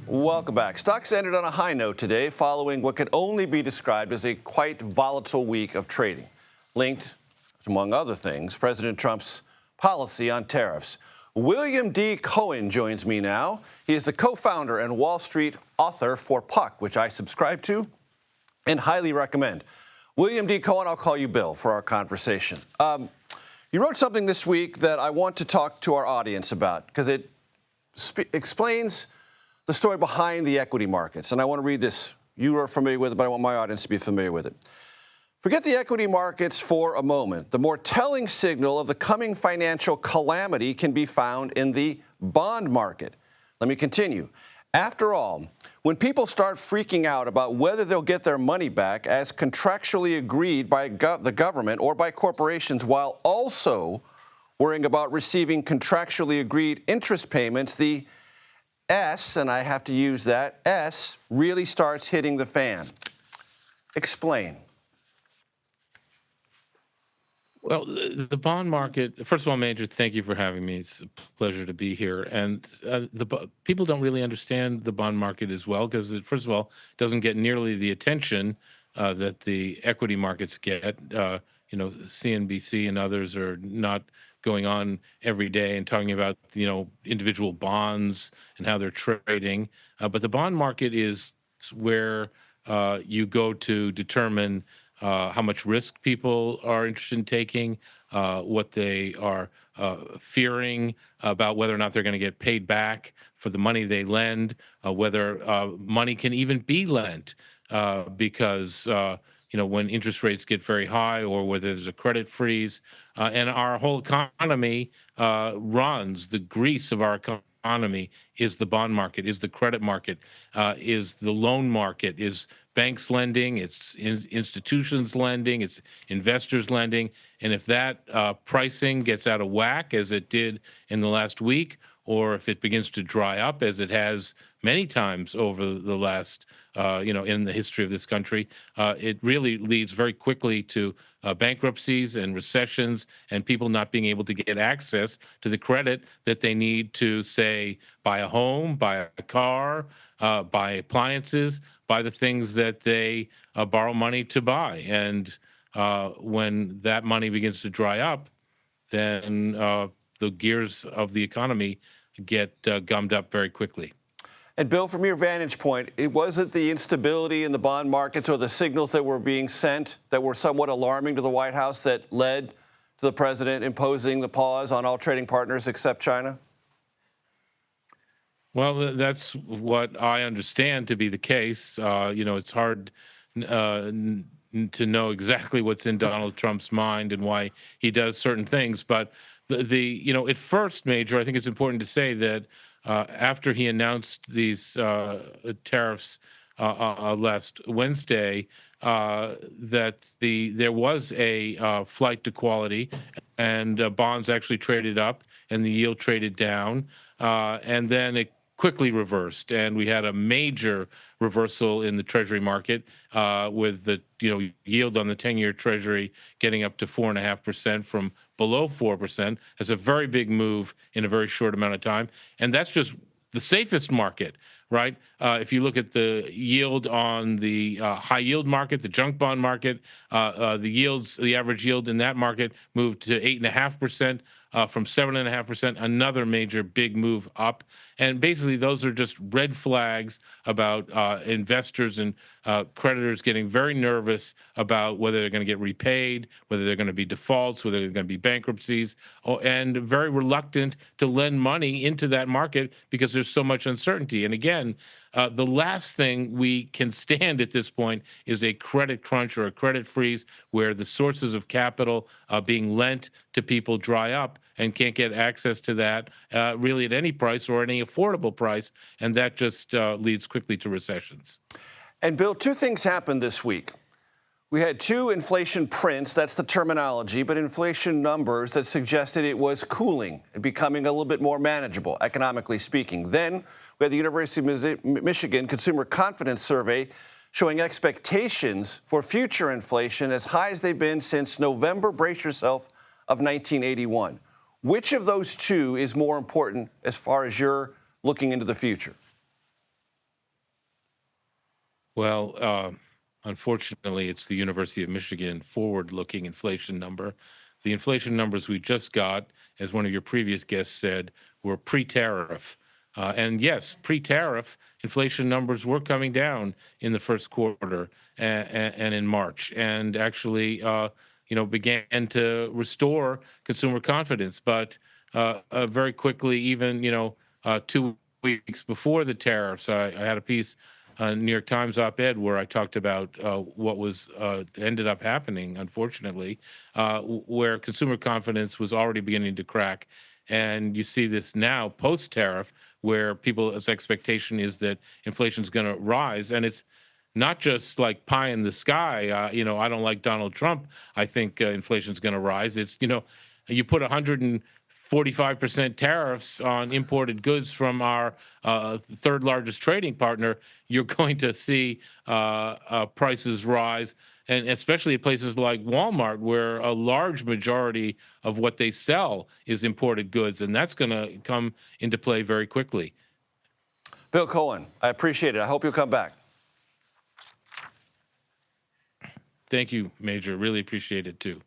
Welcome back. Stocks ended on a high note today following what could only be described as a quite volatile week of trading, linked, among other things, President Trump's policy on tariffs. William D. Cohan joins me now. He is the co-founder and Wall Street author for Puck, which I subscribe to and highly recommend. William D. Cohan, I'll call you Bill for our conversation. You wrote something this week that I want to talk to our audience about because it explains the story behind the equity markets. And I want to read this. You are familiar with it, but I want my audience to be familiar with it. Forget the equity markets for a moment. The more telling signal of the coming financial calamity can be found in the bond market. Let me continue. After all, when people start freaking out about whether they'll get their money back as contractually agreed by the government or by corporations while also worrying about receiving contractually agreed interest payments, the S, and I have to use that, S really starts hitting the fan. Explain. Well, the bond market, first of all, Major, thank you for having me. It's a pleasure to be here. And people don't really understand the bond market as well because it, first of all, doesn't get nearly the attention that the equity markets get. CNBC and others are not going on every day and talking about, individual bonds and how they're trading. But the bond market is where you go to determine how much risk people are interested in taking, what they are fearing about whether or not they're going to get paid back for the money they lend, whether money can even be lent because when interest rates get very high or whether there's a credit freeze. And our whole economy runs, the grease of our economy is the bond market, is the credit market, is the loan market, is banks lending, it's institutions lending, it's investors lending. And if that pricing gets out of whack, as it did in the last week, or if it begins to dry up, as it has many times over the last, in the history of this country, it really leads very quickly to bankruptcies and recessions and people not being able to get access to the credit that they need to, say, buy a home, buy a car, buy appliances, buy the things that they borrow money to buy. And when that money begins to dry up, then the gears of the economy get gummed up very quickly. And Bill, from your vantage point, it wasn't the instability in the bond markets or the signals that were being sent that were somewhat alarming to the White House that led to the president imposing the pause on all trading partners except China? Well, that's what I understand to be the case. It's hard to know exactly what's in Donald Trump's mind and why he does certain things. But at first, Major, I think it's important to say that after he announced these tariffs last Wednesday, that there was a flight to quality, and bonds actually traded up, and the yield traded down, and then it quickly reversed, and we had a major reversal in the Treasury market with the yield on the 10-year Treasury getting up to 4.5% from below 4%. That's a very big move in a very short amount of time, and that's just the safest market, right? If you look at the yield on the high yield market, the junk bond market, the average yield in that market moved to 8.5%. From 7.5%, another major big move up. And basically, those are just red flags about investors and creditors getting very nervous about whether they're going to get repaid, whether they're going to be defaults, whether they're going to be bankruptcies, and very reluctant to lend money into that market because there's so much uncertainty. And again, the last thing we can stand at this point is a credit crunch or a credit freeze where the sources of capital being lent to people dry up and can't get access to that really at any price or any affordable price. And that just leads quickly to recessions. And Bill, two things happened this week. We had two inflation prints, that's the terminology, but inflation numbers that suggested it was cooling and becoming a little bit more manageable, economically speaking. Then we had the University of Michigan Consumer Confidence Survey showing expectations for future inflation as high as they've been since November, brace yourself, of 1981. Which of those two is more important as far as you're looking into the future? Well, unfortunately, it's the University of Michigan forward-looking inflation number. The inflation numbers we just got, as one of your previous guests said, were pre-tariff. And yes, pre-tariff inflation numbers were coming down in the first quarter and in March, and actually, began to restore consumer confidence. But very quickly, even 2 weeks before the tariffs, I had a piece, New York Times op-ed, where I talked about what was ended up happening, unfortunately, where consumer confidence was already beginning to crack, and you see this now post-tariff, where people's expectation is that inflation is going to rise, and it's not just like pie in the sky. I don't like Donald Trump. I think inflation is going to rise. It's you put 145% tariffs on imported goods from our third largest trading partner, you're going to see prices rise, and especially at places like Walmart, where a large majority of what they sell is imported goods, and that's going to come into play very quickly. Bill Cohan, I appreciate it. I hope you'll come back. Thank you, Major. Really appreciate it too.